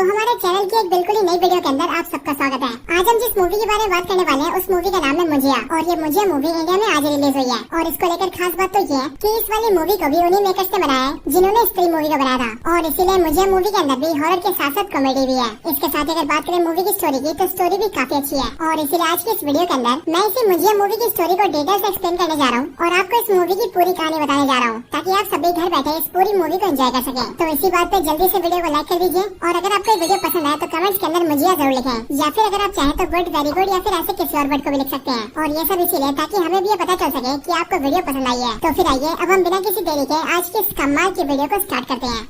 तो हमारे चैनल की एक बिल्कुल ही नई वीडियो के अंदर आप सबका स्वागत है। आज हम जिस मूवी के बारे में बात करने वाले हैं उस मूवी का नाम है मुझिया। और ये मुझिया मूवी इंडिया में आज रिलीज हुई है। और इसको लेकर खास बात तो ये है कि इस वाली मूवी को भी उन्हीं मेकर्स ने बनाया है जिन्होंने स्त्री मूवी को बनाया था। और इसीलिए मुझिया मूवी के अंदर भी हॉरर के साथ साथ कॉमेडी भी है। इसके साथ अगर बात करें मूवी की स्टोरी की तो स्टोरी भी काफी अच्छी है। और इसीलिए आज की इस वीडियो के अंदर मैं इसी मुझिया मूवी की स्टोरी को डिटेल से एक्सप्लेन करने जा रहा हूँ और आपको इस मूवी की पूरी कहानी बताने जा रहा हूँ ताकि आप सभी घर बैठे इस पूरी मूवी को एंजॉय कर सके। तो इसी बात पे जल्दी से वीडियो को लाइक कर दीजिए और अगर आपको वीडियो पसंद आए तो कमेंट्स के अंदर मुझिया जरूर लिखें या फिर अगर आप चाहें तो गुड, वेरी गुड या फिर ऐसे किसी और वर्ड को भी लिख सकते हैं। और ये सब इसीलिए ताकि हमें भी ये पता चल सके कि आपको वीडियो पसंद आई है। तो फिर आइए अब हम बिना किसी देरी के आज की इस कमाल की वीडियो को स्टार्ट करते हैं।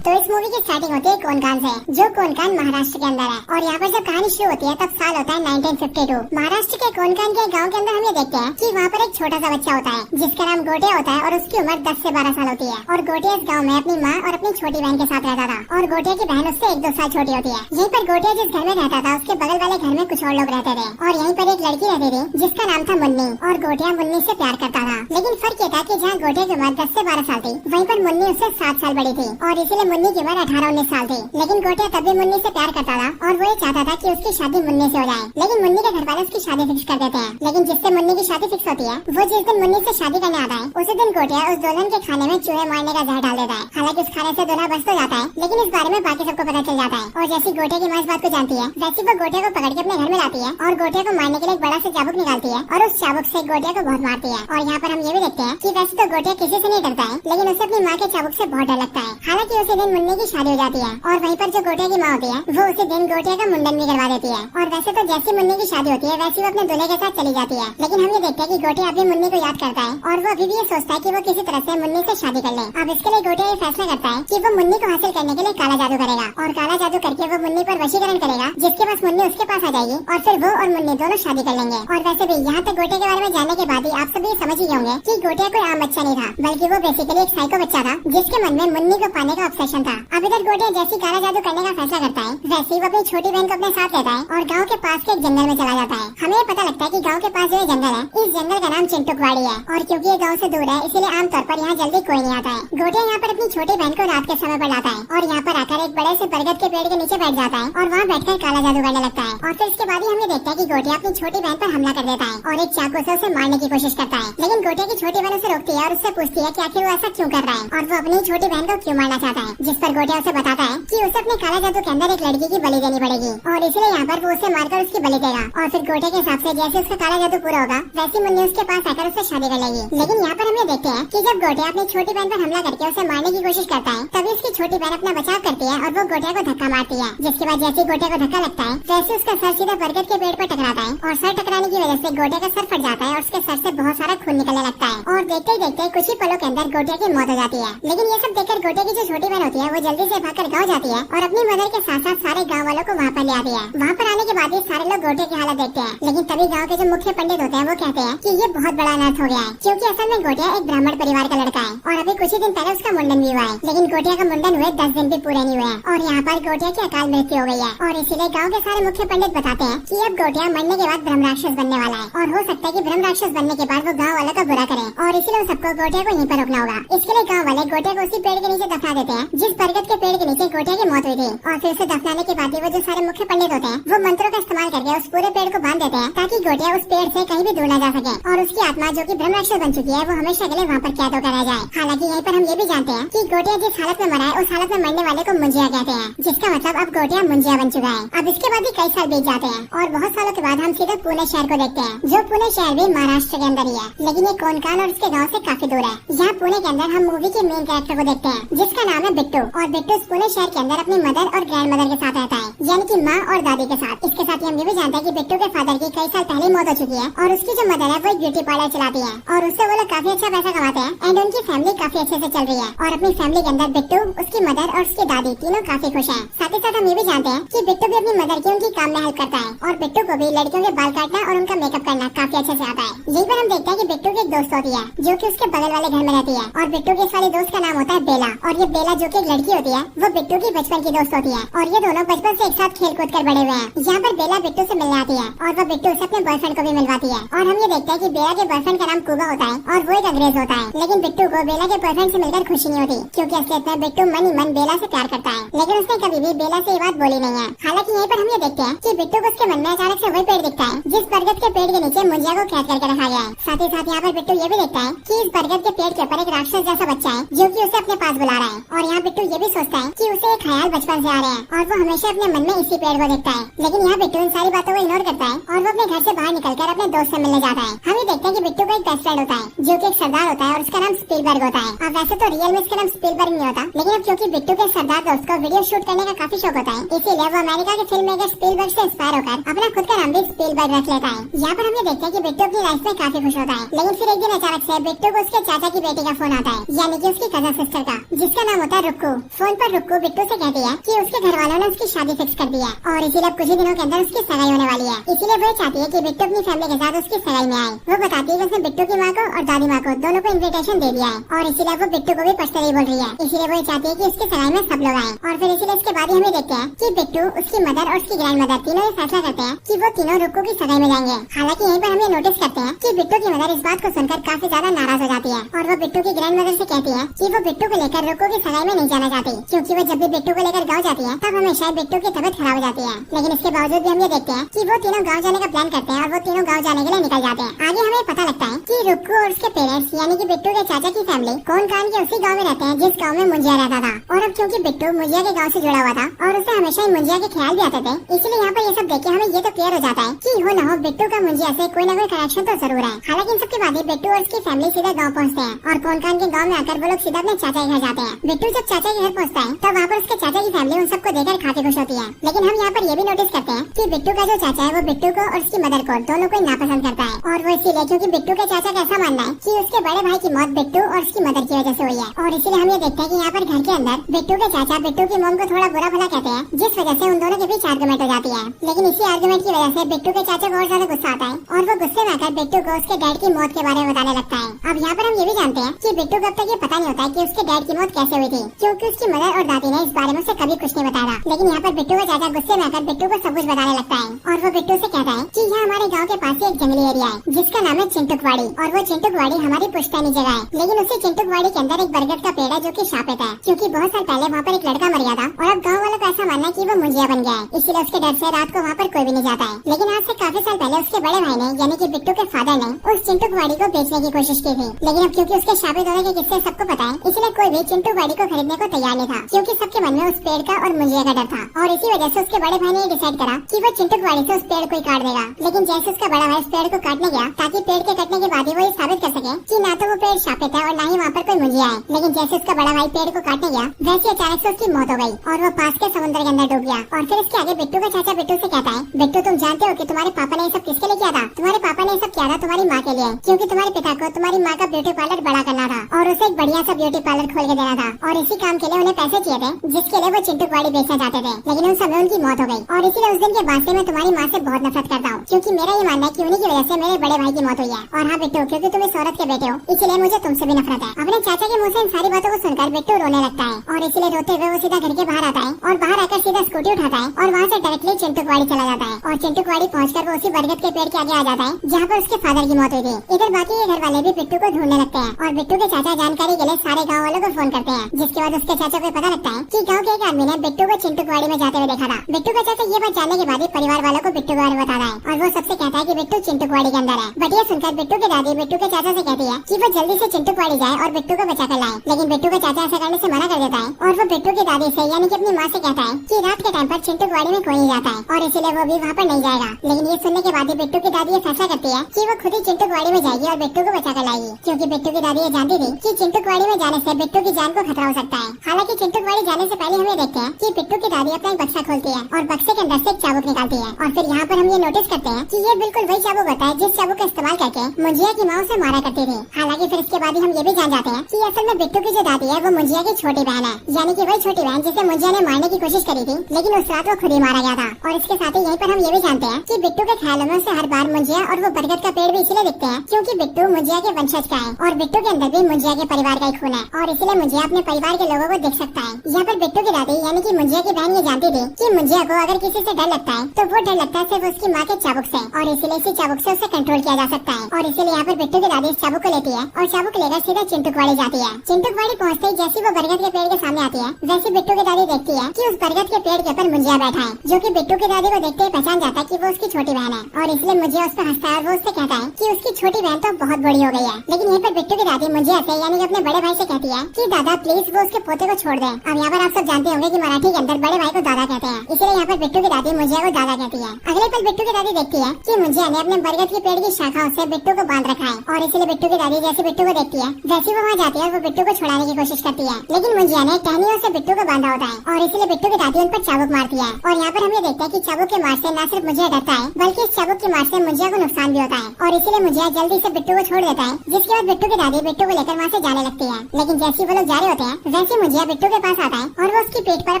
तो इस मूवी की स्टार्टिंग होती है कोनकान से, जो कोनकान महाराष्ट्र के अंदर है। और यहाँ पर जब कहानी शुरू होती है तब साल होता है 1952। महाराष्ट्र के कोनकान के गांव के अंदर हम ये देखते हैं कि वहाँ पर एक छोटा सा बच्चा होता है जिसका नाम गोटिया होता है और उसकी उम्र 10 से 12 साल होती है। और गोटिया इस गाँव में अपनी माँ और अपनी छोटी बहन के साथ रहता था। और गोटिया की बहन उससे 1-2 साल छोटी होती है। यहीं पर गोटिया जिस घर में रहता था उसके बगल वाले घर में कुछ और लोग रहते थे। और यहीं पर एक लड़की रहती थी जिसका नाम था मुन्नी। और गोटिया मुन्नी से प्यार करता था। लेकिन फर्क ये था कि जहाँ गोटिया की उम्र 10 से 12 साल थी वहीं पर मुन्नी उससे 7 साल बड़ी थी। और इसीलिए मुन्नी की उम्र 18-19 साल थी। लेकिन गोटिया तब भी मुन्नी से प्यार करता था और वो ये चाहता था कि उसकी शादी मुन्नी से हो जाए। लेकिन मुन्नी के घर वाले उसकी शादी फिक्स कर देते हैं। लेकिन जिससे मुन्नी की शादी फिक्स होती है वो जिस दिन मुन्नी से शादी करने आता है उसी दिन गोटिया उस दुल्हन के खाने में चूहे मारने का जहर डाल देता है। हालांकि उस खाने से दूल्हा बच तो जाता है लेकिन इस बारे में बाकी सबको पता चल जाता है। और जैसी गोटिया की माँ इस बात को जानती है वैसी वो गोटिया को पकड़ के अपने घर में लाती है और गोटिया को मारने के लिए एक बड़ा सा चाबुक निकालती है और उस चाबुक से गोटिया को बहुत मारती है। और यहाँ पर हम ये भी देखते हैं कि वैसे तो गोटिया किसी से नहीं डरता है लेकिन उसे अपनी माँ के चाबुक से बहुत डर लगता है। हालांकि उसी दिन मुन्नी की शादी हो जाती है और वहीं पर जो गोटिया की माँ होती है वो उसी दिन गोटिया का मुंडन भी करवा देती है। और वैसे तो जैसी मुन्नी की शादी होती है वैसी वो अपने दूल्हे के साथ चली जाती है। लेकिन हम ये देखते हैं कि गोटिया अभी मुन्नी को याद करता है और वो अभी भी ये सोचता है कि वो किसी तरह से मुन्नी से शादी कर ले। अब इसके लिए गोटिया ये फैसला करता है कि वो मुन्नी को हासिल करने के लिए काला जादू करेगा और काला जादू करके वो मुन्नी पर वशीकरण करेगा जिसके पास मुन्नी उसके पास आ जाएगी और फिर वो और मुन्नी दोनों शादी कर लेंगे। और वैसे भी यहाँ तक गोटिया के बारे में जानने के बाद ही आप सभी समझ ही होंगे कि गोटिया कोई आम बच्चा नहीं था बल्कि वो बेसिकली एक साइको बच्चा था जिसके मन में मुन्नी को पाने का ऑब्सेशन था। अब इधर गोटिया जैसी काला जादू करने का फैसला करता है वैसे ही वो अपनी छोटी बहन को अपने साथ लेता है और गांव के पास के एक जंगल में चला जाता है। हमें पता लगता है कि गांव के पास जो जंगल है इस जंगल का नाम चिंटुकवाड़ी है। और क्योंकि ये गांव से दूर है इसीलिए आमतौर पर यहाँ जल्दी कोई नहीं आता है। गोटिया यहाँ पर अपनी छोटी बहन को रात के समय पर लाता है और यहाँ पर आकर एक बड़े से बरगद के पेड़ के नीचे बैठ जाता है और वहाँ बैठकर काला जादू करने लगता है। और फिर इसके बाद ही हमें देखता है कि गोटिया अपनी छोटी बहन पर हमला कर देता है और एक चाकू से उसे मारने की कोशिश करता है। लेकिन गोटिया की छोटी बहन उसे रोकती है और उससे पूछती है कि आखिर वो ऐसा क्यों कर रहा है और वो अपनी छोटी बहन को क्यों मारना चाहता है। जिस पर गोटिया उसे बताता है कि उसे अपने काला जादू के अंदर एक लड़की की बलि देनी पड़ेगी और इसलिए यहाँ पर वो उसे मारकर उसकी बलि देगा। और फिर गोटिया के हिसाब से जैसे उसका काला जादू पूरा होगा वैसी मुन्नी उसके पास आकर उससे शादी कर लेगी। लेकिन यहाँ पर हम ये देखते हैं कि जब गोटिया अपनी छोटी बहन पर हमला करके उसे मारने की कोशिश करता है तभी उसकी छोटी बहन अपना बचाव करती है और वो गोटिया को धक्का मारती है। जिसके बाद जैसे गोटिया को धक्का लगता है वैसे उसका सर सीधा बरगद के पेड़ पर टकराता है और सर टकराने की वजह से गोटिया का सर फट जाता है और उसके सर से बहुत सारा खून निकलने लगता है। और देखते ही देखते कुछ ही पलों के अंदर गोटिया की मौत हो जाती है। लेकिन ये सब देखकर गोटिया की जो छोटी बहन होती है वो जल्दी से भागकर गाँव जाती है और अपनी मदर के साथ साथ सारे गाँव वालों को वहाँ पर ले आती है। वहाँ पर आने के बाद ही सारे लोग गोटिया की हालत देखते हैं। लेकिन तभी गांव के जो मुख्य पंडित होते हैं वो कहते हैं कि ये बहुत बड़ा अनर्थ हो गया है क्योंकि असल में गोटिया एक ब्राह्मण परिवार का लड़का है और अभी कुछ ही दिन पहले उसका मुंडन भी हुआ है। लेकिन गोटिया का मुंडन हुए 10 दिन भी पूरे नहीं हुए और यहाँ पर गोटिया की अकाल मृत्यु हो गई है। और इसीलिए गाँव के सारे मुख्य पंडित बताते हैं कि अब गोटिया मरने के बाद ब्रह्म राक्षस बनने वाला है और हो सकता है कि ब्रह्म राक्षस बनने के बाद वो गाँव वालों का बुरा करे और इसीलिए सबको गोटिया को यहीं पर रोकना होगा। इसके लिए गाँव वाले गोटिया को उसी पेड़ के नीचे दफना देते हैं जिस बरगद के पेड़ के नीचे गोटिया की मौत हुई थी। और फिर उसे दफनाने के बाद वो जो सारे मुख्य पंडित होते हैं वो मंत्रों का इस्तेमाल करके उस पूरे पेड़ को बांध देते हैं ताकि गोटिया उस पेड़ से कहीं भी दूर न जा सके और उसकी आत्मा जो कि ब्रह्म राक्षस बन चुकी है वो हमेशा के लिए वहाँ पर कैद होकर रह जाए। हालांकि यहीं पर हम ये भी जानते हैं कि गोटिया जिस हालत में मरा है उस हालत में मरने वाले को मुंजिया कहते हैं जिसका मतलब अब गोटिया मुंजिया बन चुका है। अब इसके बाद भी कई साल बीत जाते हैं और बहुत सालों के बाद हम सीधे पुणे शहर को देखते हैं जो पुणे शहर भी महाराष्ट्र के अंदर ही है लेकिन ये कोनकान और उसके गाँव से काफी दूर है। यहाँ पुणे के अंदर हम मूवी के मेन कैरेक्टर को देखते हैं जिसका नाम है बिट्टू। और बिट्टू पुणे शहर के अंदर अपनी मदर और ग्रैंड मदर के साथ रहता है यानी कि माँ और दादी के साथ। इसके साथ ही हम ये भी जानते हैं कि बिट्टू के फादर की कई साल पहले मौत हो चुकी है और उसकी जो मदर है वो एक ब्यूटी पार्लर चलाती है और उससे वो लोग काफी अच्छा पैसा कमाते हैं एंड उनकी फैमिली काफी अच्छे से चल रही है। और अपनी फैमिली के अंदर बिट्टू, उसकी मदर और उसकी दादी तीनों काफी खुश हैं। साथ ही साथ हम ये भी जानते हैं कि बिट्टू भी अपनी मदर की उनकी काम में हेल्प करता है और बिट्टू को भी लड़कियों के बाल काटना और उनका मेकअप करना काफी अच्छे से आता है। यहीं पर हम देखते हैं कि बिट्टू की एक दोस्त होती है जो कि उसके बगल वाले घर में रहती है। और बिट्टू की इस वाली दोस्त का नाम होता है बेला। और ये बेला जो कि एक लड़की होती है वो बिट्टू की बचपन की दोस्त होती है और ये दोनों बचपन से एक साथ खेल कूद कर बड़े हुए हैं। यहाँ पर बेला बिट्टू से मिलने आती है और वो बिट्टू से अपने बॉयफ्रेंड को भी मिलवाती है। और हम ये देखते हैं कि बेला के बॉयफ्रेंड का नाम कुबा होता है और वो एक अंग्रेज होता है। लेकिन बिट्टू को बेला के बॉयफ्रेंड से मिलकर खुशी नहीं होती क्योंकि असलियत में बिट्टू मन ही मन बेला से प्यार करता है, लेकिन उसने कभी भी बेला से ये बात बोली नहीं है। हालांकि यहीं पर हम ये देखते हैं कि बिट्टू को उसके मन में अचानक से वही पेड़ दिखता है जिस बरगद के पेड़ के नीचे मुंजिया को कैद करके रखा गया है। साथ ही साथ यहाँ पर बिट्टू ये भी देखता है कि इस बरगद के पेड़ के ऊपर एक राक्षस जैसा बच्चा है जो कि उसे अपने पास बुला रहा है। और यहाँ बिट्टू ये भी सोचता है कि उसे एक ख्याल बचपन से आ रहे हैं और वो हमेशा अपने मन में इसी पेड़ को देखता है। लेकिन यहाँ बिट्टू इन सारी बातों को इग्नोर करता है और वो अपने घर से बाहर निकलकर अपने दोस्त से मिलने जाता है। हम ये देखते हैं कि बिट्टू का एक बेस्ट फ्रेंड होता है जो कि एक सरदार होता है और उसका नाम स्पीलबर्ग होता है। अब वैसे तो रियल में इसका नाम स्पीलबर्ग नहीं होता, लेकिन अब क्योंकि बिट्टू के सरदार दोस्त को वीडियो शूट करने का काफी शौक होता है इसीलिए वो अमेरिका के फिल्म मेकर स्पीलबर्ग से इंस्पायर होकर अपना खुद का नाम भी स्पीलबर्ग रख लेता है। यहाँ पर हम ये देखते हैं कि बिट्टू अपनी लाइफ में काफी खुश होता है, लेकिन फिर एक दिन अचानक से बिट्टू को उसके चाचा की बेटी का फोन आता है, यानी कि उसकी कजन सिस्टर का, जिसका नाम होता है रुक्कू। फोन पर रुक्कू बिट्टू से कहती है कि उसके घर वालों ने उसकी शादी फिक्स कर दी है और इसीलिए कुछ ही दिनों के अंदर उसकी सगाई होने वाली है। इसीलिए वो चाहती है कि बिट्टू अपनी फैमिली के साथ उसकी सगाई में आए। वो बताती है कि उसने बिट्टू की माँ को और दादी माँ को दोनों को इन्विटेशन दे दिया है और इसीलिए वो बिट्टू को भी पछताई बोल रही है। इसीलिए वो चाहती है कि उसकी सगाई में सब लोग आए। और फिर इसीलिए इसके बाद हमें देखते हैं कि बिट्टू, उसकी मदर और उसकी ग्रैंड मदर तीनों ये फैसला करते हैं कि वो तीनों रुक्कू की सगाई में जाएंगे। हालांकि यहीं पर हम ये नोटिस करते हैं कि बिट्टू की मदर इस बात को सुनकर काफी ज्यादा नाराज हो जाती है और वो बिट्टू की ग्रैंड मदर से कहती है कि वो बिट्टू को लेकर रुक्कू की सगाई में नहीं जाना चाहती क्योंकि वो जब भी बिट्टू को लेकर गाँव जाती है तब हमेशा बिट्टू की तबीयत खराब हो जाती है। लेकिन इसके बावजूद भी हम ये देखते हैं कि वो तीनों गाँव जाने का प्लान करते हैं और वो तीनों गाँव जाने के लिए निकल जाते हैं। आगे हमें पता लगता है कि रुक्कू और उसके पेरेंट्स यानी कि बिट्टू के चाचा की फैमिली कोनकान के उसी गाँव में रहते हैं जिस गाँव में मुंजिया रहता था। और अब क्योंकि बिट्टू मुंजिया के गाँव से जुड़ा हुआ था और उसे हमेशा इन मुंजिया के ख्याल भी आते थे, इसलिए यहाँ पर ये सब देख के हमें ये तो क्लियर हो जाता है कि हो न हो बिट्टू का मुंजिया से कोई न कोई कनेक्शन तो जरूर है। हालांकि इन सबके बाद ही बिट्टू और उसकी फैमिली सीधे गाँव पहुँचते हैं और कोनकान के गाँव में आकर वो लोग सीधा अपने चाचा के घर जाते हैं। बिट्टू जब चाचा के घर पहुँचता है तब वहाँ पर उसके चाचा की फैमिली उन सबको देखकर काफी खुश होती है। लेकिन हम यहाँ पर ये भी नोटिस करते हैं कि बिट्टू का जो चाचा है वो बिट्टू को और उसकी मदर को दोनों को नापसंद करता है और वो इसीलिए क्योंकि बिट्टू के चाचा का ऐसा मानना है कि उसके बड़े भाई की मौत बिट्टू और उसकी मदर की वजह से हुई है। और इसीलिए हम ये देखते हैं कि यहाँ पर घर के अंदर बिट्टू के चाचा बिट्टू की मॉम को थोड़ा बुरा भला कहते हैं, जिस वजह से उन दोनों के बीच आर्गुमेंट हो जाती है। लेकिन इसी आर्गुमेंट की वजह से बिट्टू के चाचा को और ज्यादा गुस्सा आता है और वो गुस्से में आकर बिट्टू को उसके डैड की मौत के बारे में बताने लगता है। अब यहाँ पर हम ये भी जानते हैं कि बिट्टू को अब तक ये पता नहीं होता है कि उसके डैड की मौत कैसे हुई थी क्योंकि उसकी मदर और दादी ने इस बारे में उसे कभी कुछ नहीं बताया। लेकिन यहाँ पर बिट्टू का चाचा गुस्से में आकर बिट्टू को सब कुछ बताने लगता है और वो बिट्टू से कहता है कि यहाँ हमारे गाँव के पास ही एक जंगली एरिया है जिसका नाम है चिंटुकवाड़ी और वो चिंटुकवाड़ी हमारी पुश्तैनी जगह है। लेकिन उसी चिंटुकवाड़ी के अंदर एक बरगद का पेड़ है जो कि शापित है क्योंकि बहुत साल पहले वहाँ पर एक लड़का मर गया था और अब गाँव वालों का ऐसा मानना है कि वो मुंजिया बन गया है, इसीलिए उसके डर से रात को वहाँ पर कोई भी नहीं जाता है। लेकिन आज से काफी साल पहले उसके बड़े भाई ने यानी कि बिट्टू के फादर ने उस चिंटुकवाड़ी को बेचने की कोशिश की थी। लेकिन अब क्योंकि उसके शापित होने के किस्से सबको पता है इसलिए कोई भी चिंटुकवाड़ी को खरीदने को तैयार नहीं था क्योंकि सबके मन में उस पेड़ का और मुंजिया का डर था। और इसी वजह से उसके बड़े भाई ने डिसाइड करा कि वो चिंटुकवाड़ी से उस पेड़ को ही काट देगा। लेकिन जैसे उसका बड़ा भाई उस पेड़ को काटने गया ताकि पेड़ के कटने के बाद ही वो ये साबित कर सके कि ना तो वो पेड़ शापित है और ना ही वहाँ पर कोई मुंजिया है। लेकिन जैसे उसका बड़ा भाई पेड़ को काटने गया वैसे अचानक से उसकी मौत हो गई और वो पास के समुद्र के अंदर डूब गया। और फिर इसके आगे बिट्टू का चाचा बिट्टू से कहता है, बिट्टू तुम जानते हो कि तुम्हारे पापा ने ये सब किसके लिए किया था? तुम्हारे पापा ने ये सब किया था तुम्हारी माँ के लिए क्योंकि तुम्हारे पिता को तुम्हारी माँ का ब्यूटी पार्लर बड़ा करना था और उसे एक बढ़िया सा ब्यूटी पार्लर खोल के देना था और इसी काम के लिए उन्हें पैसे चाहिए थे जिसके लिए वो चिंटुकवाड़ी बेचना चाहते थे। लेकिन उन समय उनकी मौत हो गई और इसीलिए उस दिन के बाद से मैं तुम्हारी माँ से बहुत नफरत करता हूँ क्योंकि मेरा ये मानना है कि उन्हीं की वजह से मेरे बड़े भाई की मौत हुई है। और हाँ बिट्टू, क्योंकि तुम इस औरत के बेटे हो इसलिए मुझे तुमसे भी नफरत है। अपने चाचा के मुँह से इन सारी बातों को सुनकर बिट्टू रोने लगता है और इसीलिए रोते हुए वो सीधा घर के बाहर आता है और बाहर आकर सीधा स्कूटी उठाता है और वहाँ से डायरेक्टली चिंटुकवाड़ी चला जाता है और चिंटुकवाड़ी पहुंचकर वो उसी बरगद के पेड़ के आगे आ जाता है जहाँ पर उसके फादर की मौत हुई थी। इधर बाकी घर वाले भी बिट्टू को ढूंढने लगते हैं और बिट्टू के चाचा जानकारी के लिए सारे गाँव वालों को फोन करते हैं, जिसके बाद उसके चाचा को पता लगता है कि गाँव के एक आदमी ने बिट्टू को चिंटुकवाड़ी में जाते हुए देखा था। बिट्टू का चाचा ये बात जानने के बाद ही परिवार वालों को बिट्टू के बारे में बताता है और वो सबसे कहता है कि बिट्टू चिंटुकवाड़ी के अंदर है। बट ये सुनकर बिट्टू की दादी बिट्टू के चाचा से कहती है कि वो जल्दी से चिंटुकवाड़ी जाए और बिट्टू को बचा कर लाए। लेकिन बिट्टू का चाचा ऐसा करने से मना कर देता है और वो बिट्टू की दादी से यानी कि अपनी माँ से कहता है कि रात के टाइम पर चिंटुकवाड़ी में कोई नहीं जाता है और इसीलिए वो भी वहाँ पर नहीं जाएगा। लेकिन ये सुनने के बाद ही बिट्टू की दादी ये फैसला करती है कि वो खुद ही चिंटुकवाड़ी में जाएगी और बिट्टू को बचा कर लाएगी क्योंकि बिट्टू की दादी ये जानती थी कि चिंटुकवाड़ी में जाने से बिट्टू की जान को खतरा हो सकता है। हालांकि चिंटुकवाड़ी जाने से पहले हम ये देखते हैं कि बिट्टू की दादी अपना एक बक्सा खोलती है और बक्से के अंदर से एक चाबुक निकालती है और फिर यहाँ पर हम ये नोटिस करते हैं कि ये बिल्कुल वही चाबुक होता है जिस चाबुक का इस्तेमाल करके मुंजिया की माँ उसे मारा करती थी। हालांकि फिर इसके बाद ही हम ये भी जान जाते हैं कि असल में बिट्टू की जो दादी है वो मुंजिया की छोटी बहन है, यानी कि वही छोटी बहन जिसे मुंजिया ने मारने की कोशिश करी थी लेकिन उस रात वो खुद ही मारा गया था। और इसके साथ ही यहीं पर हम ये भी जानते हैं कि बिट्टू के ख्यालों में से हर बार मुंजिया और वो बरगद का पेड़ भी इसलिए दिखते हैं क्योंकि बिट्टू मुंजिया के वंशज का है और बिट्टू के अंदर भी मुंजिया के परिवार का ही खून है और इसलिए मुंजिया अपने परिवार के लोगों को देख सकता है। यहाँ पर बिट्टू की दादी यानी कि मुंजिया की बहन ये जानती थी कि मुंजिया को अगर किसी से डर लगता है तो वो डर लगता है सिर्फ उसकी माँ के चाबुक से और इसीलिए इसी चाबुक से उसे कंट्रोल किया जा सकता है। और इसीलिए यहाँ पर बिट्टू की दादी इस चाबुक को लेती है और चाबुक लेकर सीधा चिंटुकवाड़ी जाती है। चिंटुकवाड़ी पहुँचते ही जैसी वो बरगद के पेड़ के सामने आती है वैसे बिट्टू की दादी देखती है कि उस बरगद के पेड़ के ऊपर मुंजिया बैठा है, जो कि बिट्टू की दादी को देखते ही पहचान जाता है कि वो उसकी छोटी बहन है और इसलिए मुंजिया उस पर हंसता है और वो उससे कहता है कि उसकी छोटी बहन तो बहुत बड़ी हो गई है। लेकिन यहाँ पर बिट्टू की दादी मुंजिया से यानी कि अपने बड़े भाई से कहती है कि दादा प्लीज वो उसके पोते को छोड़ दे। अब यहाँ पर आप सब जानते होंगे कि मराठी के अंदर बड़े भाई को दादा कहते हैं, इसलिए यहाँ पर बिट्टू की दादी मुंजिया को दादा कहती है। अगले पल बिट्टू की दादी देखती है कि मुंजिया ने अपने बरगद के पेड़ की शाखाओं से बिट्टू को बांध रखा है और इसलिए बिट्टू की दादी जैसे बिट्टू को देखती है वैसे वो वहाँ जाती है और वो बिट्टू को छुड़ाने की कोशिश करती है, लेकिन मुंजिया ने टहनियों से बिट्टू को बांधा होता है और इसलिए बिट्टू की दादी उन पर चाबुक मारती है। और यहाँ पर हम ये देखते हैं कि चाबुक के मार से न सिर्फ मुंजिया डरता है बल्कि इस चाबुक की मार से मुंजिया को नुकसान भी होता है और इसीलिए मुंजिया जल्दी से बिट्टू को छोड़ देता है, जिसके बाद बिट्टू की दादी बिट्टू को लेकर वहाँ से जाने लगती है। लेकिन जैसे वो लोग जा रहे होते हैं वैसे मुंजिया बिट्टू के पास आता है और वो उसकी पीठ पर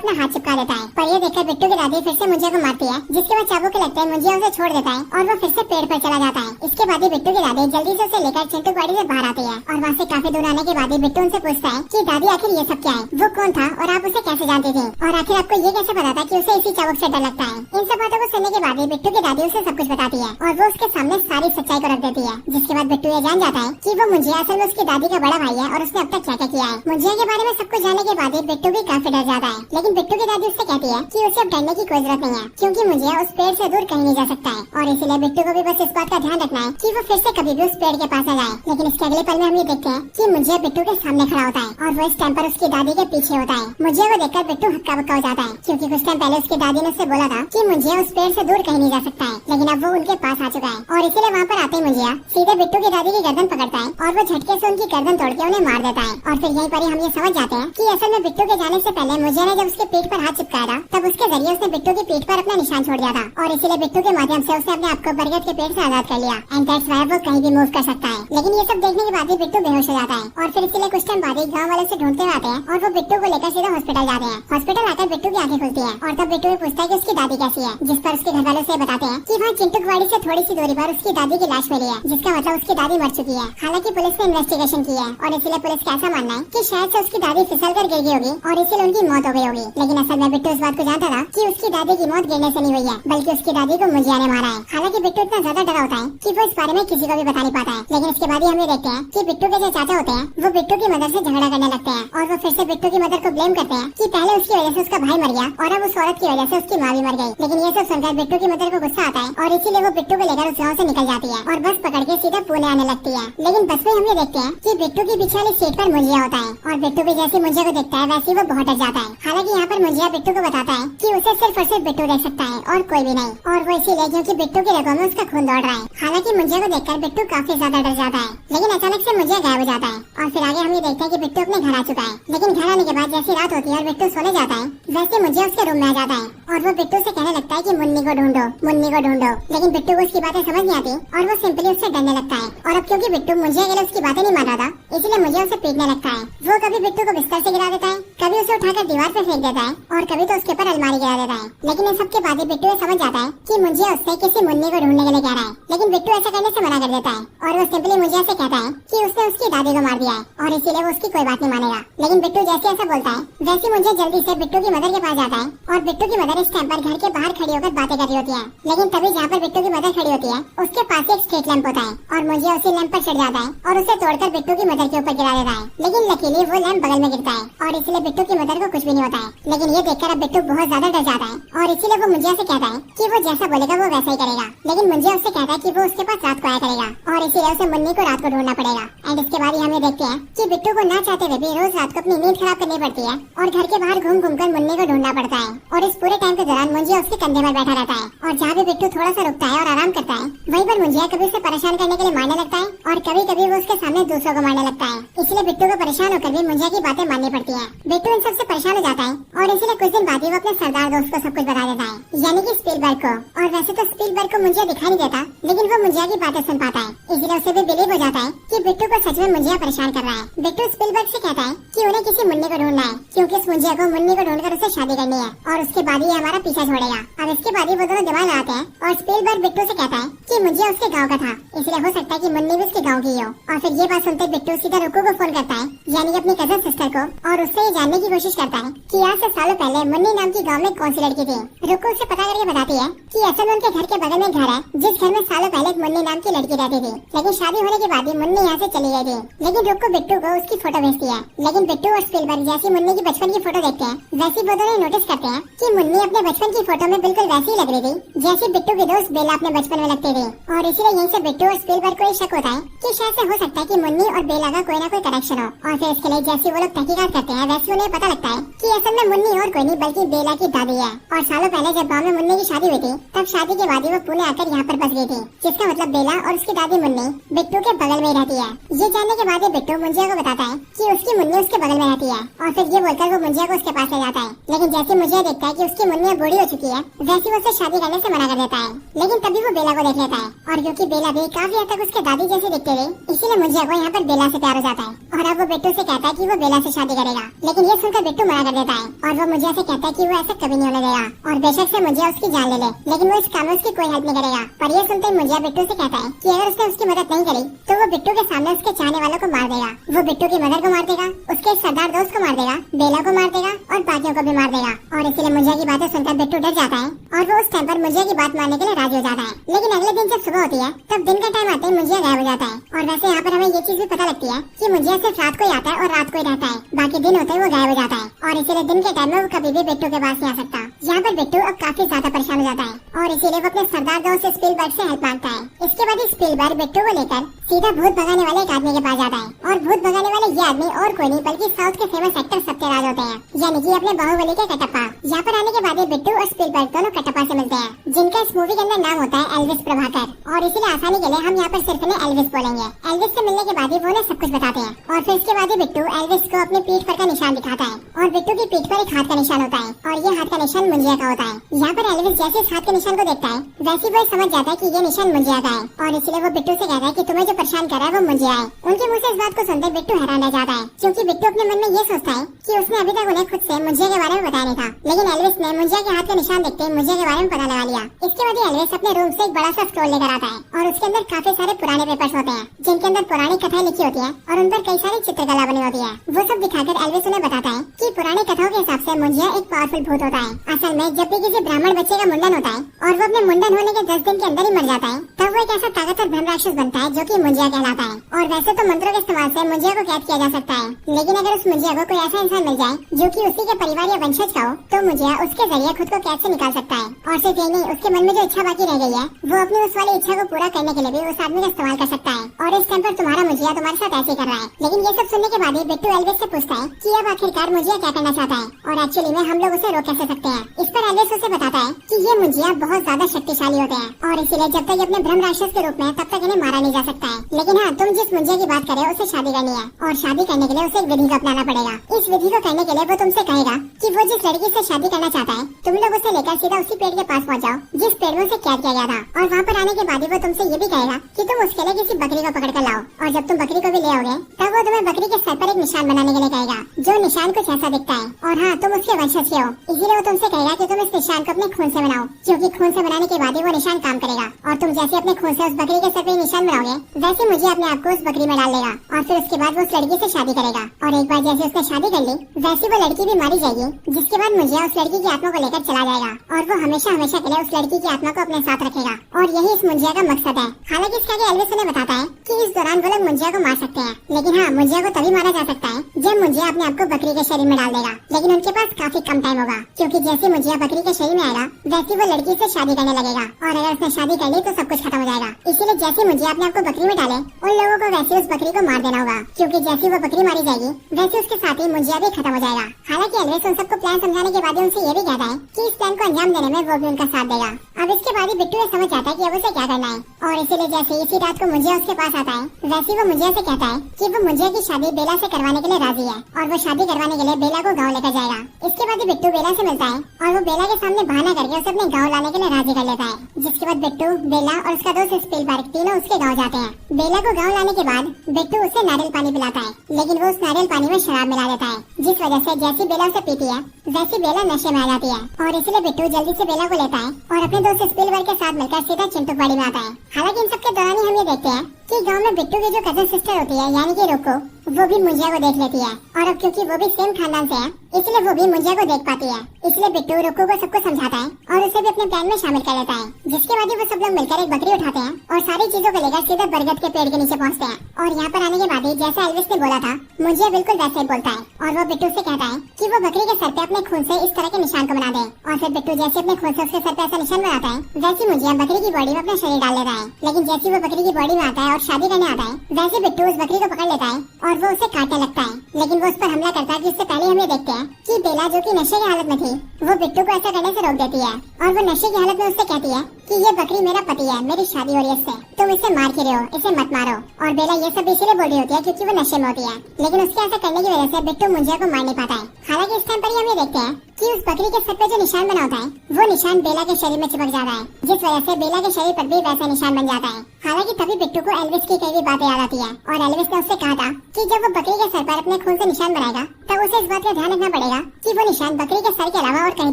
अपना हाथ चिपका देता है, पर ये देखकर बिट्टू की दादी फिर से मुंजिया को मारती है, जिसके बाद चाबुक के लगते हैं मुंजिया उसे छोड़ देता है और वो फिर से पेड़ पर चला जाता है। इसके बाद बिट्टू की दादी जल्दी से उसे लेकर चिंटुकवाड़ी से बाहर आती है और वहाँ से काफी दूर आने के बाद बिट्टू उनसे पूछता है कि दादी आखिर ये सब क्या है, वो कौन था और आप उसे कैसे जानती थी और आखिर आपको ये कैसे पता था कि उसे इसी चाबुक से डर लगता है। इन सब बातों को सुनने के बाद बिट्टू की दादी उसे सब कुछ बताती है और वो उसके सामने सारी सच्चाई को रख देती है, जिसके बाद बिट्टू ये जान जाता है कि वो मुंजिया असल में उसकी दादी का बड़ा भाई है और उसने अब तक क्या क्या किया है। मुंजिया के बारे में सब कुछ जानने के बाद बिट्टू भी काफी डर जाता है, लेकिन बिट्टू की दादी उससे कहती है कि उसे अब डरने की कोई जरूरत नहीं है क्योंकि मुंजिया उस पेड़ से दूर कहीं नहीं जा सकता है और इसीलिए बिट्टू को भी बस इस बात का ध्यान रखना है कि वो फिर से कभी भी उस पेड़ के पास न जाए। लेकिन इसके अगले पल में हम ये देखते हैं कि मुंजिया बिट्टू के सामने खड़ा होता है और वो इस टाइम पर उसकी दादी के पीछे होता है। मुंजिया को देखकर बिट्टू हक्का बक्का हो जाता है क्योंकि कुछ टाइम पहले उसकी दादी ने उससे बोला था कि मुंजिया उस पेड़ से दूर कहीं नहीं जा सकता है, लेकिन अब वो उनके पास आ चुका है और इसीलिए वहाँ पर आते ही मुंजिया सीधे बिट्टू की दादी की गर्दन पकड़ता है और वो झटके से उनकी गर्दन तोड़ के उन्हें मार देता है। और फिर यहीं पर ही हम ये समझ जाते हैं कि असल में बिट्टू के जाने से पहले मुंजिया ने जब उसके पीठ पर हाथ चिपकाया था तब उसके जरिए उसने बिट्टू की पीठ पर अपना निशान छोड़ दिया था और इसीलिए बिट्टू के माध्यम से उसने अपने आप को बरगद के पेड़ से आजाद कर लिया एंड दैट्स व्हाई वो कहीं भी मूव कर सकता है। लेकिन ये सब देखने के बाद ही बिट्टू बेहोश हो जाता है और फिर इसके लिए कुछ टाइम बाद ही गाँव वाले से ढूंढते हुए आते हैं और वो बिट्टू को लेकर सीधा हॉस्पिटल जाते हैं। हॉस्पिटल आकर बिट्टू की आंखें खुलती है और तब बिट्टू पूछता है कि उसकी दादी कैसी है, जिस पर उसके घर वालों से बताते हैं कि वहाँ चिंटुकवाड़ी से थोड़ी सी दूरी पर उसकी दादी की लाश मिली है, जिसका मतलब उसकी दादी मर चुकी है। हालांकि पुलिस ने इन्वेस्टिगेशन की है और इसीलिए पुलिस का ऐसा मानना है कि शायद से उसकी दादी फिसल कर गिर गई होगी और इसीलिए उनकी मौत हो गई होगी। लेकिन असल में बिट्टू इस बात को जानता था कि उसकी दादी की मौत गिरने से नहीं हुई है बल्कि उसकी दादी को मुंजिया ने मारा है। हालांकि बिट्टू इतना ज्यादा डरा होता है कि वो इस बारे में किसी को भी बता नहीं पाता है। लेकिन इसके बाद ही हम ये देखते हैं कि बिट्टू के जो चाचा होते हैं वो बिट्टू की मदर से झगड़ा करने लगते हैं और वो फिर से बिट्टू की मदर को ब्लेम करते हैं कि पहले उसकी वजह से उसका भाई मर गया और अब उस औरत की वजह से उसकी माँ भी मर गई। लेकिन ये सब सुनकर बिट्टू की मदर को गुस्सा आता है और इसीलिए वो बिट्टू को लेकर उस गाँव से निकल जाती है और बस पकड़ के सीधा पुणे आने लगती है। लेकिन बस में हम ये देखते हैं कि बिट्टू की पीछे वाली सीट पर मुंजिया होता है और बिट्टू भी जैसे मुंजिया को देखता है वैसे वो बहुत डर जाता है। हालांकि यहाँ पर मुंजिया बिट्टू को बताता है कि उसे सिर्फ और सिर्फ बिट्टू देख सकता है और कोई भी नहीं, और वो इसीलिए क्योंकि बिट्टू की रगों में उसका खून दौड़ रहा है। हालांकि मुंजिया को देखकर बिट्टू काफी ज्यादा डर जाता है, लेकिन अचानक से मुंजिया गायब हो जाता है और फिर आगे हम ये देखते हैं कि बिट्टू अपने घर आ चुका है। लेकिन घर आने के बाद जैसी रात होती है और बिट्टू सोने जाता है वैसे मुंजिया उसके रूम में आ जाता है और वो बिट्टू से कहने लगता है कि मुन्नी को ढूंढो, मुन्नी को ढूंढो। लेकिन बिट्टू को उसकी बातें समझ नहीं आती और वो सिंपली उससे डरने लगता है। और अब क्योंकि बिट्टू मुंजिया के लिए उसकी बातें नहीं मान रहा था इसलिए मुंजिया उसे पीटने लगता है। वो कभी बिट्टू को बिस्तर से गिरा देता है, कभी उसे उठाकर दीवार पर फेंक देता है और कभी तो उसके ऊपर अलमारी गिरा देता है। लेकिन इन सब के बाद बिट्टू समझ जाता है कि मुंजिया उससे किसी मुन्नी को ढूंढने के लिए कह रहा है। लेकिन बिट्टू ऐसा करने से मना कर देता है और वो सिंपली मुंजिया से कहता है कि उसने उसकी दादी को मार दिया है और इसीलिए वो उसकी कोई बात नहीं मानेगा। लेकिन बिट्टू जैसे ऐसा बोलता है वैसे मुंजिया जल्दी से बिट्टू की मदर के पास जाता है और बिट्टू की मदर इस टाइम पर घर के बाहर खड़ी होकर बातें कर रही होती है। लेकिन तभी जहाँ पर बिट्टू की मदर खड़ी होती है उसके पास एक स्ट्रीट लैंप होता है और मुंजिया उसी लैंप पर चढ़ जाता है और उसे तोड़कर बिट्टू की मदर के ऊपर गिरा देता है। लेकिन लकीली वो लैंप बगल में गिरता है और इसलिए बिट्टू की मदर को कुछ भी नहीं होता है। लेकिन ये देखकर अब बिट्टू बहुत ज्यादा डर जाता है और इसीलिए वो मुंजिया से कहता है कि वो जैसा बोलेगा वो वैसा ही करेगा। लेकिन मुंजिया उससे कहता है कि वो उसके पास रात को आया करेगा और इसीलिए उसे मुन्नी को रात को ढूंढना पड़ेगा। एंड इसके बाद हमें देखते हैं कि बिट्टू को ना चाहते हुए भी रोज रात को अपनी नींद खराब करनी पड़ती है और घर के बाहर घूम घूम कर मुन्नी को ढूंढना पड़ता है। और इस पूरे टाइम के दौरान मुंजिया उसके कंधे पर बैठा रहता है और जहाँ भी बिट्टू थोड़ा सा रुकता है और आराम करता है वहीं पर मुंजिया कभी उसे परेशान करने के लिए मारने लगता है और कभी कभी वो उसके सामने दूसरों को मारने लगता है। इसलिए बिट्टू को परेशान होकर भी मुंजिया की बातें माननी पड़ती है। बिट्टू इन सबसे परेशान हो जाता है और इसीलिए कुछ दिन बाद ही वो अपने सरदार दोस्त को सब कुछ बता देता है यानी कि स्पीलबर्ग को। और वैसे तो स्पीलबर्ग को मुंजिया दिखाई नहीं देता लेकिन वो मुंजिया की बातें सुन पाता है इसलिए उसे भी बिलीव हो जाता है कि बिट्टू को सच में मुंजिया परेशान कर रहा है। बिट्टू स्पीलबर्ग से कहता है कि उन्हें किसी मुन्नी को ढूंढना है, क्योंकि इस मुंजिया को मुन्नी को ढूंढकर उसे शादी करनी है और उसके बाद ही हमारा पीछा छोड़ेगा। अब इसके बाद ही वो दोनों दिमाग लगाते हैं और स्पीलबर्ग बिट्टू से कहता है कि मुंजिया उसके गाँव का था, इसलिए हो सकता है कि मुन्नी भी उसके गाँव की हो। और फिर ये बात सुनते बिट्टू सीधा रुक्कू को फोन करता है, यानी अपनी कजन सिस्टर को, और उससे ये जानने की कोशिश करता है कि आज से सालों पहले मुन्नी नाम की गाँव में कौन सी लड़की थी। रुक्कू उसे पता करके बताती है कि असल में उनके घर के बगल में घर है जिस घर में सालों पहले एक मुन्नी नाम की लड़की रहती थी, लेकिन शादी होने के बाद ही मुन्नी यहाँ से चली गई थी। लेकिन रुक्कू बिट्टू को उसकी फोटो भेजती है, लेकिन बिट्टू और स्पीलबर्ग जैसी मुन्नी की बचपन की फोटो देखते हैं वैसी वो दोनों नोटिस करते हैं कि मुन्नी अपने बचपन की फोटो में बिल्कुल वैसी ही लग रही थी जैसी बिट्टू की दोस्त बेला अपने बचपन में लगती थी। और इसीलिए यहीं से बिट्टू और स्पीलबर्ग को शक होता है कि शायद से हो सकता है कि मुन्नी और बेला का कोई ना कोई कनेक्शन हो। और फिर इसके लिए जैसे वो लोग तहकीकात करते हैं वैसे उन्हें पता लगता है कि असल में मुन्नी और कोई नहीं बल्कि बेला की दादी है। और सालों पहले जब गाँव में मुन्नी की शादी हुई थी तब शादी के बाद ही वो पुणे आकर यहाँ पर बस गई थी, जिसका मतलब बेला और उसकी दादी मुन्नी बिट्टू के बगल में ही रहती है। ये जानने के बाद बिट्टू मुंजिया को बताता है कि उसकी मुन्नी उसके बगल में रहती है और फिर ये बोलकर वो मुंजिया को उसके पास ले जाता है। लेकिन जैसे मुंजिया देखता है कि उसकी मुन्नी बूढ़ी हो चुकी है वैसे वो उसे शादी करने से मना कर देता है। लेकिन तभी वो बेला को देख लेता है और क्योंकि बेला भी काफी हद तक उसके दादी जैसी दिखती थी इसीलिए मुंजिया को यहाँ पर बेला से प्यार हो जाता है और अब वो बिट्टू से कहता है कि वो बेला से शादी करेगा। लेकिन ये सुनकर बिट्टू मना कर देता है और वो मुंजिया से कहता है कि वो ऐसा कभी नहीं होने देगा और बेशक से मुंजिया उसकी जान ले लेकिन वो इस काम में उसकी कोई हेल्प नहीं करेगा। पर ये सुनते ही मुंजिया बिट्टू से कहता है कि अगर उसने उसकी मदद नहीं करी तो वो बिट्टू के सामने उसके चाहने वालों को मार देगा। वो बिट्टू की मदर को मार देगा, उसके सरदार दोस्त को मार देगा, बेला को मार देगा और बाकियों को भी मार देगा। और इसीलिए मुंजिया की बातें सुनकर बिट्टू डर जाता है और वो उस टाइम पर मुंजिया की बात मानने के लिए राजी हो जाता है। लेकिन अगले दिन जब सुबह होती है तब दिन का टाइम आते ही मुंजिया गायब हो जाता है। और वैसे यहाँ पर हमें ये चीज भी पता लगती है कि मुंजिया सिर्फ रात को ही आता है और रात को ही रहता है, बाकी दिन होते ही वो गायब हो जाता है और इसीलिए दिन के टाइम में वो कभी भी बिट्टू के पास नहीं आ सकता। यहाँ पर बिट्टू अब काफी ज्यादा परेशान हो जाता है और इसीलिए वो अपने सरदार दोस्त स्पीलबर्ग से हेल्प मांगता है। इसके बाद स्पीलबर्ग बिट्टू को लेकर सीधा भूत भगाने वाले एक आदमी के पास जाता है और भूत भगाने वाले ये आदमी और कोई नहीं बल्कि साउथ के फेमस एक्टर सत्यराज होते हैं, यानी कि अपने बाहुबली के कटप्पा। यहाँ पर आने के बाद बिट्टू और स्पीलबर्ग दोनों कटप्पा से मिलते हैं जिनका इस मूवी के अंदर नाम होता है एल्विस प्रभाकर और इसीलिए आसानी के लिए हम यहाँ पर सिर्फ इन्हें एल्विस बोलेंगे। एल्विस से मिलने के बाद ही वो उन्हें सब कुछ बताते हैं और फिर इसके बाद बिट्टू एल्विस को अपनी पीठ पर का निशान दिखाता है और बिट्टू की पीठ पर एक हाथ का निशान होता है और ये हाथ का निशान मुंजिया का होता है। यहाँ पर एल्विस जैसे इस हाथ के निशान को देखता है वैसे वो समझ जाता है कि ये निशान मुंजिया का है और इसलिए वो बिट्टू से कहता है कि तुम्हें जो परेशान कर रहा है वो मुंजिया है। उनके मुंह से इस बात को सुनते बिट्टू हैरान रह जाता है क्योंकि बिट्टू अपने मन में ये सोचता है कि उसने अभी तक उन्हें खुद से मुंजिया के बारे में बताया नहीं था, लेकिन एल्विस ने मुंजिया के हाथ का निशान देखते ही मुंजिया के बारे में पता लगा लिया। इसके बाद एल्विस अपने रूम से एक बड़ा सा स्क्रॉल लेकर आता है और उसके अंदर काफी सारे पुराने पेपर्स होते हैं जिनके अंदर पुरानी कथाएं लिखी होती है और उन पर कई सारी चित्रकला बनी होती है। वो सब दिखाकर एल्विस उन्हें बताता है कि पुरानी कथाओं के हिसाब से मुंजिया एक पावरफुल भूत होता है। असल में जब भी किसी ब्राह्मण बच्चे का मुंडन होता है और वो अपने मुंडन होने के 10 दिन के अंदर ही मर जाता है तब वो एक ऐसा ताकतवर ब्रह्म राक्षस बनता है जो कि मुंजिया कहलाता है। और वैसे तो मंत्रों के इस्तेमाल से मुंजिया को कैद किया जा सकता है, लेकिन अगर उस मुंजिया को कोई ऐसा इंसान मिल जाए जो कि उसी के परिवार या वंशज का हो तो मुंजिया उसके जरिए खुद को कैद से निकाल सकता है। और सिर्फ यही नहीं, उसके मन में जो इच्छा बाकी रह गई है वो अपनी उस वाली इच्छा को पूरा करने के लिए भी उस आदमी का इस्तेमाल कर सकता है। और इस टाइम पर तुम्हारा मुंजिया तुम्हारे साथ ऐसे कर रहा है। लेकिन ये सब सुनने के बाद ही बिट्टू एल्विस से पूछता है कि अब आखिरकार मुंजिया क्या करना चाहता है और एक्चुअली में हम लोग उसे रोक कैसे सकते हैं। इस पर एल्विस उसे बताता है कि ये मुंजिया बहुत ज्यादा शक्तिशाली होते हैं और इसीलिए जब तक अपने ब्रह्म राक्षस के रूप में तब तक इन्हें मारा नहीं जा सकता है। लेकिन हाँ, तुम जिस मुंजिया की बात करे उसे शादी करनी है और शादी करने के लिए उसे एक विधि को अपनाना पड़ेगा। इस विधि को करने के लिए वो तुमसे कहेगा कि वो जिस लड़की से शादी करना चाहता है तुम लोग उसे लेकर सीधा उसी पेड़ के पास पहुँच जाओ जिस पेड़ में उसे कैद किया गया था और वहाँ पर आने के बाद वो तुमसे ये भी कहेगा कि तुम उसके लिए किसी बकरी को पकड़ कर लाओ और जब तुम बकरी को भी ले आओगे तब वो तुम्हें बकरी के सर पर एक निशान बनाने के लिए कहेगा जो निशान कुछ ऐसा दिखता है। और हाँ, तुम उसके वंशज के हो इसीलिए वो तुमसे कहेगा कि तुम इस निशान को अपने खून से बनाओ क्योंकि खून से बनाने के बाद ही वो निशान काम करेगा। और तुम जैसे अपने खून से उस बकरी के सर पर निशान बनाओगे वैसे मुझे अपने आप को उस बकरी में डाल देगा और फिर उसके बाद वो उस लड़की से शादी करेगा। और एक बार जैसे उसने शादी कर ली वैसे वो लड़की भी मारी जाएगी जिसके बाद मुझे उस लड़की की आत्मा को लेकर चला जाएगा और वो हमेशा हमेशा के लिए उस लड़की की आत्मा को अपने साथ रखेगा। और यही इस मुंजिया का मकसद है। हालांकि इसके आगे एल्विस उन्हें बताता है कि इस दौरान वो लोग मुंजिया को मार सकते हैं, लेकिन हाँ, मुंजिया को तभी मारा जा सकता है जब मुंजिया अपने आप को बकरी के शरीर में डाल देगा। लेकिन उनके पास काफी कम टाइम होगा क्योंकि जैसे मुंजिया बकरी के शरीर में आएगा वैसे वो लड़की से शादी करने लगेगा और अगर उसने शादी कर ली तो सब कुछ खत्म हो जाएगा। इसीलिए जैसे मुंजिया अपने आप को बकरी में डाले उन लोगों को वैसे उस बकरी को मार देना होगा क्योंकि जैसे वो बकरी मारी जाएगी वैसे उसके साथ ही मुंजिया भी खत्म हो जाएगा। हालांकि एल्विस उन सबको प्लान समझाने के बाद उनसे ये भी कहता है कि इस प्लान को अंजाम देने में वो भी उनका साथ देगा। अब इसके बाद ही बिट्टू ये समझ जाता है कि अब उसे क्या करना है और इसीलिए जैसे इसी रात को मुंजिया उसके पास आता है वैसे वो मुंजिया से कहता है कि वो मुंजिया की शादी बेला से करवाने के लिए राजी है और वो शादी करवाने के लिए बेला को गाँव लेकर जाएगा। इसके बाद बिट्टू बेला से मिलता है और वो बेला के सामने बहाना करके उसे अपने गाँव लाने के लिए राजी कर लेता है। जिसके बाद बिट्टू, बेला और उसका दोस्त स्पीलबर्ग तीनों उसके गाँव जाते हैं। बेला को गाँव लाने के बाद बिट्टू उसे नारियल पानी पिलाता है, लेकिन वो उस नारियल पानी में शराब मिला देता है, जिस वजह से जैसी बेला उसे पीती है वैसी बेला नशे में आ जाती है और इसलिए बिट्टू जल्दी से बेला को लेता है और अपने दोस्त स्पीलबर्ग के साथ मिलकर सीधा चिंटूकवाड़ी में आता है। हालांकि इन सबके दौरान ही हम ये देखते हैं कि गांव में बिट्टू की जो कजन सिस्टर होती है यानी कि रुको, वो भी मुंजिया को देख लेती है और अब क्योंकि वो भी सेम खानदान से है इसलिए वो भी मुंजिया को देख पाती है। इसलिए बिट्टू रुको को सबको समझाता है और उसे भी अपने प्लान में शामिल कर लेता है। जिसके बाद वो सब लोग मिलकर एक बकरी उठाते हैं और सारी चीजों को लेकर सीधे बरगद के पेड़ के नीचे पहुँचते हैं। और यहाँ पर आने के बाद ही जैसा एल्विस ने बोला था मुंजिया बिल्कुल वैसे ही बोलता है और वो बिट्टू से कहता है कि वो बकरी के सर पे अपने खून से इस तरह के निशान को बना दे और फिर बिट्टू जैसे अपने खून से उसके सर पे ऐसा निशान बनाता है वैसी मुंजिया बकरी की बॉडी में अपना शरीर डाल लेता है। लेकिन जैसे वो बकरी की बॉडी में आता है और शादी करने आता है वैसे बिट्टू उस बकरी को पकड़ लेता है और वो उसे काटने लगता है, लेकिन वो उस पर हमला करता है। जिससे पहले हम ये देखते हैं कि बेला जो कि नशे की हालत में थी वो बिट्टू को ऐसा करने से रोक देती है और वो नशे की हालत में उससे कहती है कि ये बकरी मेरा पति है, मेरी शादी हो रही है इससे, तुम इसे मार के रहे हो, इसे मत मारो। और बेला ये सब इसीलिए बोल रही होती है क्योंकि वो नशे में होती है, लेकिन उसके ऐसा करने की वजह से बिट्टू मुंजिया को मार नहीं पाता है। हालांकि इस टाइम पर हम ये देखते हैं कि उस बकरी के सर पे जो निशान बना होता है वो निशान बेला के शरीर में चिपक जाता है, जिस वजह से बेला के शरीर पर भी वैसा निशान बन जाता है। हालांकि तभी बिट्टू को एल्विस की कई भी बातें याद आती है और एल्विस ने उससे कहा था कि जब वो बकरी के सर पर अपने खून से निशान बनाएगा तब उसे इस बात का ध्यान रखना पड़ेगा कि वो निशान बकरी के सर के अलावा और कहीं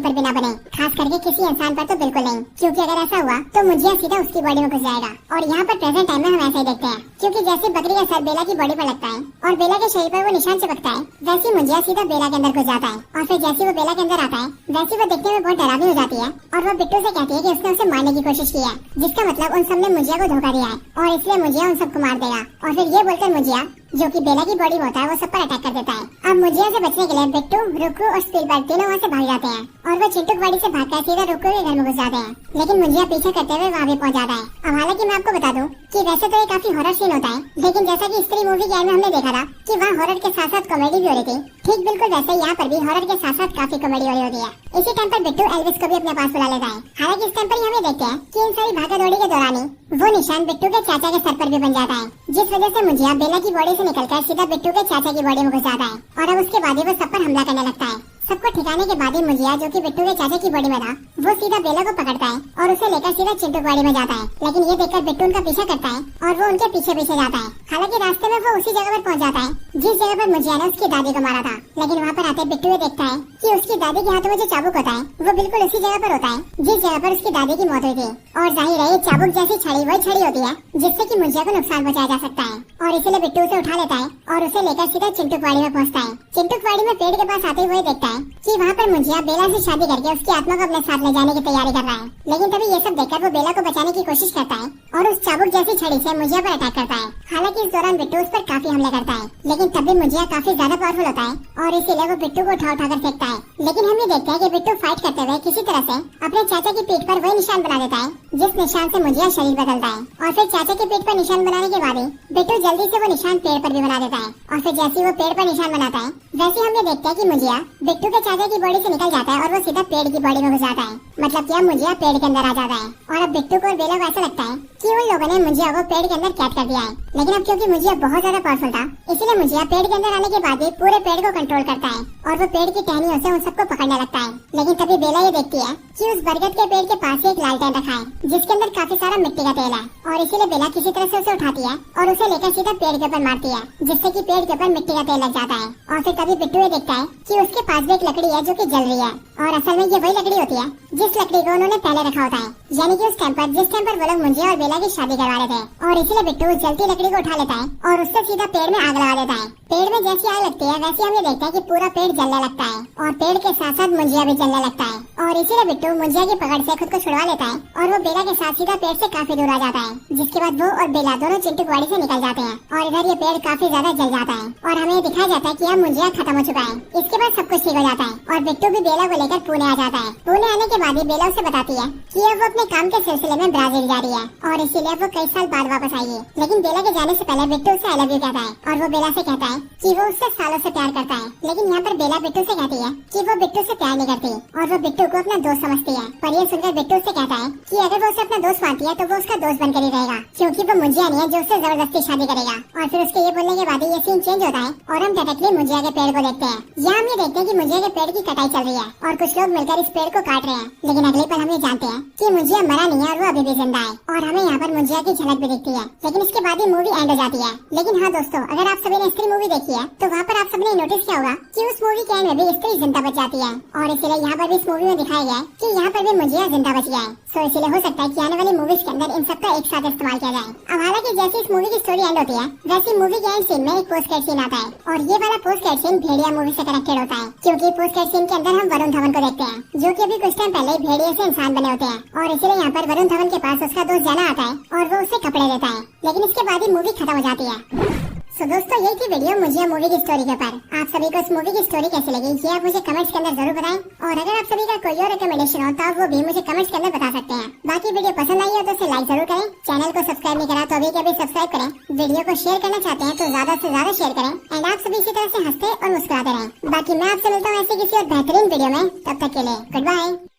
पर भी ना बने, खास करके किसी इंसान पर तो बिल्कुल नहीं, क्योंकि अगर ऐसा हुआ तो मुंजिया सीधा उसकी बॉडी में घुस जाएगा। और यहाँ पर प्रेजेंट टाइम में हम ऐसे ही देखते हैं क्योंकि जैसे बकरी का सर बेला की बॉडी पर लगता है और बेला के शरीर पर वो निशान चिपकता है वैसी मुंजिया सीधा बेला के अंदर घुस जाता है और फिर जैसे वो बेला के अंदर आता है वैसे वो देखने में बहुत डरावनी हो जाती है और वो बिट्टू से कहती है कि उसने उसे मारने की कोशिश की है, जिसका मतलब उन सब ने मुंजिया को धोखा दिया है और इसलिए मुंजिया उन सबको मार देगा। और फिर ये बोलकर मुंजिया जो कि बेला की बॉडी में होता है वो सब पर अटैक कर देता है। अब मुंजिया से बचने के लिए बिट्टू, रुक्कू और स्पीलबर्ग तीनों वहाँ से भाग जाते हैं और वो चिंटूकवाड़ी से भागकर सीधा रुक्कू के घर में घुस जाते हैं, लेकिन मुंजिया पीछे करते हुए वहाँ भी पहुँच जाता है। अब हालांकि मैं आपको बता दूं कि वैसे तो ये काफी हॉरर सीन होता है, लेकिन जैसा कि स्त्री मूवी के में हमने देखा था कि वहाँ हॉरर के साथ साथ कॉमेडी भी हो रही थी, ठीक बिल्कुल वैसे यहाँ पर भी हॉरर के साथ साथ काफी कॉमेडी हो रही होती है। इसी टाइम पर बिट्टू एल्विस को भी अपने पास बुला लेता है। हालांकि इस टाइम पर हमें देखते हैं कि इन सारी भागा दौड़ी के दौरान ही वो निशान बिट्टू के चाचा के सर पर भी बन जाता है, जिस वजह से मुंजिया बेला की बॉडी से निकलकर सीधा बिट्टू के चाचा की बॉडी में घुस जाता है और अब उसके बाद ही वो सब पर हमला करने लगता है। सबको ठिकाने के बाद ही मुंजिया जो कि बिट्टू के चाचा की बॉडी में था वो सीधा बेला को पकड़ता है और उसे लेकर सीधा चिंटूकवाड़ी में जाता है, लेकिन ये देखकर बिट्टू उनका पीछा करता है और वो उनके पीछे पीछे जाता है। हालांकि रास्ते में वो उसी जगह पर पहुंच जाता है जिस जगह पर मुंजिया ने उसकी दादी को मारा था, लेकिन वहाँ पर आते बिट्टू ये देखता है कि उसकी दादी के हाथों में जो चाबुक होता है वो बिल्कुल उसी जगह पर होता है जिस जगह पर उसकी दादी की मौत हुई थी। और जाहिर है चाबुक जैसी छड़ी वही छड़ी होती है जिससे कि मुंजिया को नुकसान पहुंचाया जा सकता है और इसीलिए बिट्टू उसे उठा लेता है और उसे लेकर सीधा चिंटूकवाड़ी में पहुंचता है। चिंटूकवाड़ी में पेड़ के पास आते हुए देखता है कि वहाँ पर मुंजिया बेला से शादी करके उसकी आत्मा को अपने साथ ले जाने की तैयारी कर रहा है, लेकिन तभी ये सब देखकर वो बेला को बचाने की कोशिश करता है और उस चाबुक जैसी छड़ी से मुंजिया पर अटैक करता है। हालांकि इस दौरान बिट्टू उस पर काफी हमले करता है, लेकिन तब भी मुंजिया काफी ज्यादा पावरफुल होता है और इसीलिए वो बिट्टू को उठा कर फेंकता है। लेकिन हम ये देखते हैं कि बिट्टू फाइट करते हुए किसी तरह से अपने चाचा की पीठ पर वही निशान बना देता है जिस निशान से मुंजिया शरीर बदलता है और फिर चाचा की पीठ पर निशान बनाने के बाद ही बिट्टू जल्दी से वो निशान पेड़ पर भी बना देता है और फिर जैसे वो पेड़ पर निशान बनाता है वैसे हम ये देखते हैं कि मुंजिया बिट्टू के चाचा की बॉडी से निकल जाता है और वो सीधा पेड़ की बॉडी में घुस जाता है, मतलब क्या मुंजिया पेड़ के अंदर आ जाता है। और अब बिट्टू को और बेला को ऐसा लगता है कि उन लोगों ने मुंजिया को पेड़ के अंदर कैद कर दिया है, लेकिन अब क्योंकि मुंजिया बहुत ज्यादा पावरफुल था इसलिए मुंजिया पेड़ के अंदर आने के बाद ही पूरे पेड़ को कंट्रोल करता है और वो पेड़ की टहनियों से उन सबको पकड़ने लगता है। लेकिन तभी बेला ये देखती है कि उस बरगद के पेड़ के पास ही एक लालटेन रखा है जिसके अंदर काफी सारा मिट्टी का तेल है और इसीलिए बेला किसी तरह से उसे उठाती है और उसे लेकर सीधा पेड़ के ऊपर मारती है, जिससे कि पेड़ के ऊपर मिट्टी का तेल लग जाता है। और फिर तभी बिट्टू ये देखता है कि उसके पास भी एक लकड़ी है जो कि जल रही है और असल में ये वही लकड़ी होती है जिस लकड़ी को उन्होंने पहले रखा होता है, यानी कि उस टाइम पर जिस टाइम पर वो लोग मुंजिया और बेला की शादी करवा रहे थे। और इसीलिए बिट्टू उस जलती लकड़ी को उठा लेता है और उससे सीधा पेड़ में आग लगा देता है। पेड़ में जैसी आग लगती है वैसे हम ये देखते हैं कि पूरा पेड़ जलने लगता है और पेड़ के साथ साथ मुंजिया भी जलने लगता है और इसीलिए बिट्टू मुंजिया की पकड़ से खुद को छुड़वा लेता है और वो बेला के साथ सीधा पेड़ से काफी दूर आ जाता है, जिसके बाद वो और बेला दोनों चिंटूकवाड़ी से निकल जाते हैं और इधर ये पेड़ काफी ज्यादा जल जाता है और हमें दिखाया जाता है कि अब मुंजिया खत्म हो चुका है। इसके बाद सब कुछ ठीक हो जाता है और बिट्टू भी बेला को लेकर पुणे आ जाता है। पुणे आने के बाद ही बेला उसे बताती है कि अब वो अपने काम के सिलसिले में ब्राजील जा रही है और इसीलिए वो कई साल बाद वापस आएगी। लेकिन बेला के जाने से पहले बिट्टू उसे आई लव यू कहता है और वो बेला से कहता है कि वो उससे सालों से प्यार करता है। लेकिन यहाँ पर बेला बिट्टू से कहती है कि वो बिट्टू से प्यार नहीं करती और वो बिट्टू को अपना दोस्त समझती है। पर ये सुनकर बिट्टू से कहता है कि अगर वो उसे अपना दोस्त मानती है तो वो उसका दोस्त बनकर ही रहेगा, क्योंकि वो मुंजिया नहीं है जो उससे जबरदस्ती शादी करेगा। और फिर उसके ये बोलने के बाद ये सीन चेंज होता है और हम डायरेक्टली मुंजिया के पेड़ को देखते हैं। यहाँ हम ये देखते हैं कि मुंजिया के पेड़ की कटाई चल रही है और कुछ लोग मिलकर इस पेड़ को काट रहे हैं। लेकिन अगले पल हम ये जानते हैं कि मुंजिया मरा नहीं है और वो अभी भी जिंदा है और हमें यहाँ पर मुंजिया की झलक भी दिखती है। लेकिन इसके बाद ही मूवी एंड हो जाती है। लेकिन हाँ दोस्तों, अगर आप सभी ने स्त्री मूवी देखी है तो वहाँ पर आप सभी ने नोटिस किया होगा कि उस मूवी के एंड में भी स्त्री जिंदा बच जाती है और इसीलिए यहाँ पर भी इस मूवी में दिखाया गया है कि यहाँ पर भी मुंजिया जिंदा बच गया है। सो इसीलिए हो सकता है कि आने वाली मूवीज के अंदर इन सबका एक साथ इस्तेमाल किया जाए। अब हालांकि जैसे इस मूवी की स्टोरी एंड होती है वैसे मूवी के एंड सीन में एक पोस्ट क्रेडिट सीन आता है और ये वाला पोस्ट क्रेडिट सीन भेड़िया मूवी से कनेक्टेड होता है, क्योंकि पोस्ट क्रेडिट सीन के अंदर हम वरुण धवन को देखते हैं जो कि अभी कुछ टाइम पहले भेड़िए से इंसान बने होते हैं और इसीलिए यहाँ पर वरुण धवन के पास उसका दोस्त जाना आता है और वो उसे कपड़े देता है। लेकिन इसके बाद ही मूवी खत्म हो जाती है। सो दोस्तों, यही थी वीडियो मुझे मूवी की स्टोरी के ऊपर। आप सभी को इस मूवी की स्टोरी कैसी लगी ये आप मुझे कमेंट्स के अंदर जरूर बताएं और अगर आप सभी का कोई और रिकमेंडेशन हो तो आप वो भी मुझे कमेंट्स के अंदर बता सकते हैं। बाकी वीडियो पसंद आई हो तो इसे लाइक जरूर करें, चैनल को सब्सक्राइब नहीं करा तो अभी के अभी सब्सक्राइब करें, वीडियो को शेयर करना चाहते हैं तो ज्यादा से ज्यादा शेयर करें एंड आप सभी इसी तरह से हंसते और मुस्कुराते रहें। बाकी मैं आपसे मिलता हूँ ऐसे किसी और बेहतरीन वीडियो में, तब तक के लिए गुड बाय।